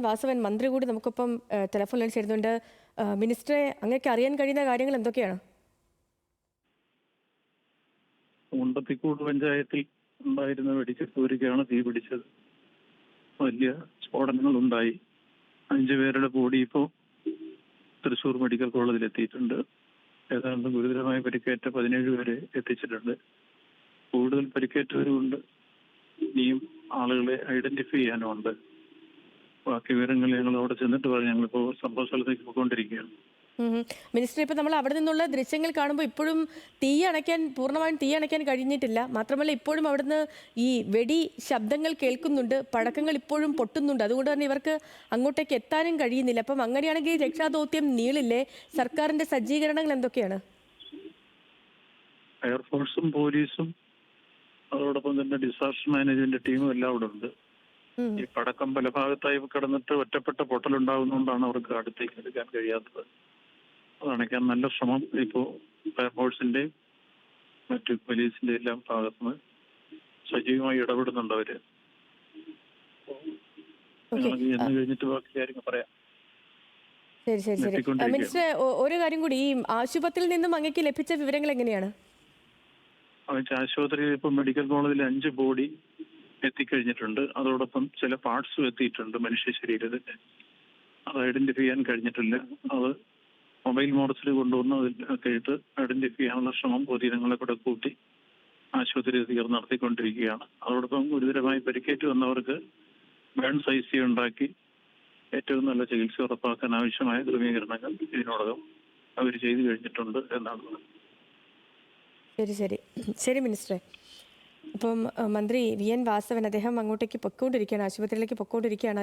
വാസവൻ മന്ത്രി കൂടി നമുക്കൊപ്പം ടെലിഫോണിൽ ചേരുന്നുണ്ട്. മിനിസ്റ്ററെ, അങ്ങേക്ക് അറിയാൻ കഴിയുന്ന കാര്യങ്ങൾ എന്തൊക്കെയാണ്? മുണ്ടത്തിക്കൂട് പഞ്ചായത്തിൽ ഉണ്ടായിരുന്ന വെടിക്കെട്ടുപുരയ്ക്കാണ് തീ പിടിച്ചത്. വലിയ സ്ഫോടനങ്ങൾ ഉണ്ടായി. 5 പേരുടെ ബോഡി ഇപ്പോൾ തൃശൂർ മെഡിക്കൽ കോളേജിൽ എത്തിയിട്ടുണ്ട്. ഏതാണ്ട് ഗുരുതരമായി പരിക്കേറ്റ 17 പേരെ എത്തിച്ചിട്ടുണ്ട്. കൂടുതൽ പരിക്കേറ്റവരുമുണ്ട്. ഇനിയും ആളുകളെ ഐഡന്റിഫൈ ചെയ്യാനുമുണ്ട്. ബാക്കി വിവരങ്ങൾ ഞങ്ങൾ അവിടെ ചെന്നിട്ട് പറഞ്ഞു. ഞങ്ങളിപ്പോൾ സംഭവ സ്ഥലത്തേക്ക് പോയിക്കൊണ്ടിരിക്കുകയാണ്. മിനിസ്റ്റർ, ഇപ്പൊ നമ്മൾ അവിടെ നിന്നുള്ള ദൃശ്യങ്ങൾ കാണുമ്പോൾ ഇപ്പോഴും പൂർണ്ണമായും തീ അണയ്ക്കാൻ കഴിഞ്ഞിട്ടില്ല. മാത്രമല്ല, ഇപ്പോഴും അവിടുന്ന് ഈ വെടി ശബ്ദങ്ങൾ കേൾക്കുന്നുണ്ട്, പടക്കങ്ങൾ ഇപ്പോഴും പൊട്ടുന്നുണ്ട്. അതുകൊണ്ട് തന്നെ ഇവർക്ക് അങ്ങോട്ടേക്ക് എത്താനും കഴിയുന്നില്ല. അപ്പം അങ്ങനെയാണെങ്കിൽ രക്ഷാദൗത്യം നീളില്ലേ? സർക്കാരിന്റെ സജ്ജീകരണങ്ങൾ എന്തൊക്കെയാണ്? എയർഫോഴ്സും പോലീസും അതോടൊപ്പം തന്നെ ഡിസാസ്റ്റർ മാനേജ്മെന്റ് ടീമും എല്ലാം അവിടെ ഉണ്ട്. ഈ പടക്കം പല ഭാഗത്തായി കിടന്നിട്ട് ഒറ്റപ്പെട്ട പൊട്ടലുണ്ടാകുന്നതുകൊണ്ടാണ് അവർക്ക് അടുത്തേക്ക് എടുക്കാൻ കഴിയാത്തത്. അത് അണയ്ക്കാൻ നല്ല ശ്രമം ഇപ്പോൾ ഫയർഫോഴ്സിന്റെയും മറ്റു പോലീസിന്റെ എല്ലാം ഭാഗത്തുനിന്ന് സജീവമായി ഇടപെടുന്നുണ്ട് അവര്. എന്ന് കഴിഞ്ഞിട്ട് ബാക്കി കാര്യങ്ങൾ പറയാം. ശരി. മിനിസ്റ്റർ, ഒരു കാര്യം കൂടി, ഈ ആശുപത്രിയിൽ നിന്നും അങ്ങേക്ക് ലഭിച്ച വിവരങ്ങൾ എങ്ങനെയാണ്? ആശുപത്രിയിൽ ഇപ്പം മെഡിക്കൽ കോളേജിൽ 5 ബോഡി എത്തിക്കഴിഞ്ഞിട്ടുണ്ട്. അതോടൊപ്പം ചില പാർട്സും എത്തിയിട്ടുണ്ട് മനുഷ്യ ശരീരത്തിന്റെ. അത് ഐഡന്റിഫൈ ചെയ്യാൻ കഴിഞ്ഞിട്ടില്ല. അത് മൊബൈൽ മോഡസിൽ കൊണ്ടുവന്ന് അതിലൊക്കെ ഇട്ട് ഐഡന്റിഫൈ ചെയ്യാനുള്ള ശ്രമം പൊതുജനങ്ങളെ കൂടെ കൂട്ടി ആശുപത്രി അധികൃതർ നടത്തിക്കൊണ്ടിരിക്കുകയാണ്. അതോടൊപ്പം ഗുരുതരമായി പരിക്കേറ്റ് വന്നവർക്ക് ബേൺസ് ICU ഉണ്ടാക്കി ഏറ്റവും നല്ല ചികിത്സ ഉറപ്പാക്കാൻ ആവശ്യമായ ക്രമീകരണങ്ങൾ ഇതിനോടകം അവർ ചെയ്തു കഴിഞ്ഞിട്ടുണ്ട് എന്നാണ്. ശരി മിനിസ്റ്ററെ. അപ്പം മന്ത്രി VN വാസവൻ അദ്ദേഹം അങ്ങോട്ടേക്ക് പൊയ്ക്കൊണ്ടിരിക്കുകയാണ്, ആശുപത്രിയിലേക്ക് പൊയ്ക്കൊണ്ടിരിക്കുകയാണ്.